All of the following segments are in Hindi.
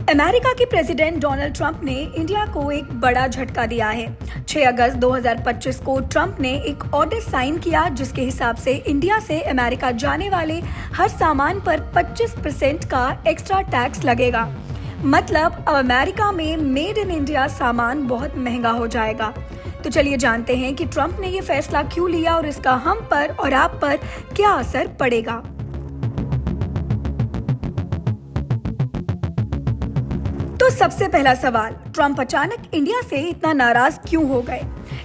अमेरिका के प्रेसिडेंट डोनाल्ड ट्रंप ने इंडिया को एक बड़ा झटका दिया है। 6 अगस्त 2025 को ट्रंप ने एक ऑर्डर साइन किया जिसके हिसाब से इंडिया से अमेरिका जाने वाले हर सामान पर 25% का एक्स्ट्रा टैक्स लगेगा। मतलब अब अमेरिका में मेड इन इंडिया सामान बहुत महंगा हो जाएगा। तो चलिए जानते हैं कि ट्रंप ने ये फैसला क्यों लिया और इसका हम पर और आप पर क्या असर पड़ेगा। तो सबसे पहला सवाल, ट्रंप अचानक इंडिया से इतना नाराज क्यों हो गए?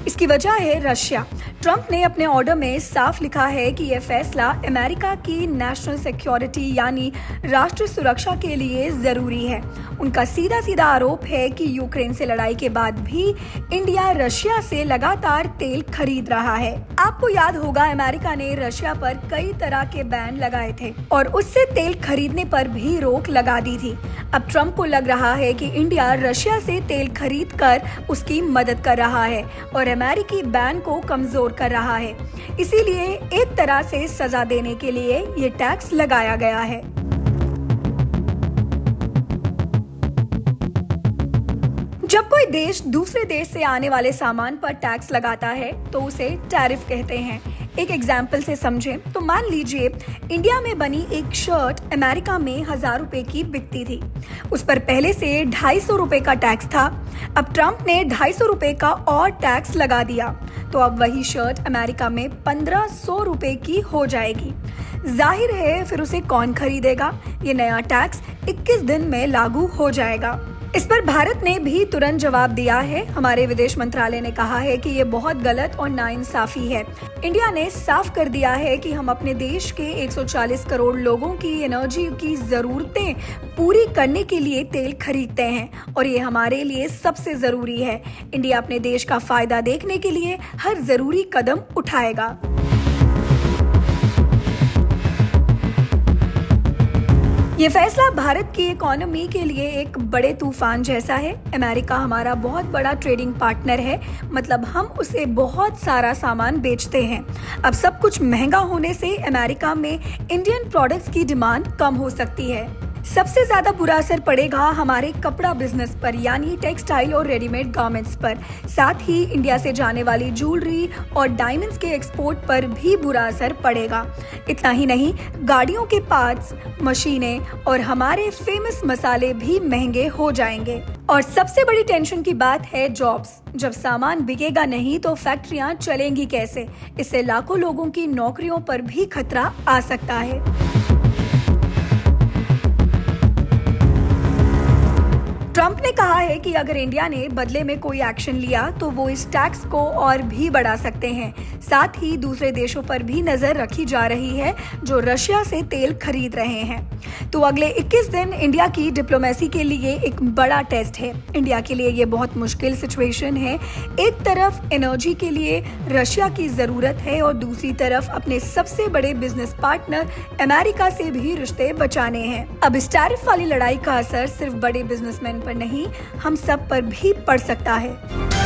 इसकी वजह है रशिया। ट्रंप ने अपने ऑर्डर में साफ लिखा है कि यह फैसला अमेरिका की नेशनल सिक्योरिटी यानी राष्ट्रीय सुरक्षा के लिए जरूरी है। उनका सीधा आरोप है कि यूक्रेन से लड़ाई के बाद भी इंडिया रशिया से लगातार तेल खरीद रहा है। आपको याद होगा अमेरिका ने रशिया पर कई तरह के बैन लगाए थे और उससे तेल खरीदने पर भी रोक लगा दी थी। अब ट्रंप को लग रहा है कि इंडिया रशिया से तेल खरीद कर उसकी मदद कर रहा है और अमेरिकी बैन को कमजोर कर रहा है। इसीलिए एक तरह से सजा देने के लिए ये टैक्स लगाया गया है। जब कोई देश दूसरे देश से आने वाले सामान पर टैक्स लगाता है तो उसे टैरिफ कहते हैं। एक एग्जाम्पल से समझें तो मान लीजिए इंडिया में बनी एक शर्ट अमेरिका में 1000 रुपए की बिकती थी। उस पर पहले से 250 रुपए का टैक्स था। अब ट्रंप ने 250 रुपए का और टैक्स लगा दिया तो अब वही शर्ट अमेरिका में 1500 रुपए की हो जाएगी। जाहिर है फिर उसे कौन खरीदेगा? ये नया टैक्स 21 दिन में लागू हो जाएगा। इस पर भारत ने भी तुरंत जवाब दिया है। हमारे विदेश मंत्रालय ने कहा है कि ये बहुत गलत और नाइंसाफी है। इंडिया ने साफ कर दिया है कि हम अपने देश के 140 करोड़ लोगों की एनर्जी की जरूरतें पूरी करने के लिए तेल खरीदते हैं और ये हमारे लिए सबसे जरूरी है। इंडिया अपने देश का फायदा देखने के लिए हर जरूरी कदम उठाएगा। ये फैसला भारत की इकोनॉमी के लिए एक बड़े तूफान जैसा है। अमेरिका हमारा बहुत बड़ा ट्रेडिंग पार्टनर है, मतलब हम उसे बहुत सारा सामान बेचते हैं। अब सब कुछ महंगा होने से अमेरिका में इंडियन प्रोडक्ट्स की डिमांड कम हो सकती है। सबसे ज्यादा बुरा असर पड़ेगा हमारे कपड़ा बिजनेस पर यानी टेक्सटाइल और रेडीमेड गारमेंट्स पर। साथ ही इंडिया से जाने वाली ज्वेलरी और डायमंड्स के एक्सपोर्ट पर भी बुरा असर पड़ेगा। इतना ही नहीं, गाड़ियों के पार्ट्स, मशीनें और हमारे फेमस मसाले भी महंगे हो जाएंगे। और सबसे बड़ी टेंशन की बात है जॉब्स। जब सामान बिकेगा नहीं तो फैक्ट्रियां चलेंगी कैसे? इससे लाखों लोगों की नौकरियों पर भी खतरा आ सकता है। ट्रंप ने कहा है कि अगर इंडिया ने बदले में कोई एक्शन लिया तो वो इस टैक्स को और भी बढ़ा सकते हैं। साथ ही दूसरे देशों पर भी नजर रखी जा रही है जो रशिया से तेल खरीद रहे हैं। तो अगले 21 दिन इंडिया की डिप्लोमेसी के लिए एक बड़ा टेस्ट है। इंडिया के लिए ये बहुत मुश्किल सिचुएशन है। एक तरफ एनर्जी के लिए रशिया की जरूरत है और दूसरी तरफ अपने सबसे बड़े बिजनेस पार्टनर अमेरिका से भी रिश्ते बचाने हैं। अब इस टैरिफ वाली लड़ाई का असर सिर्फ बड़े बिजनेसमैन पर नहीं, हम सब पर भी पड़ सकता है।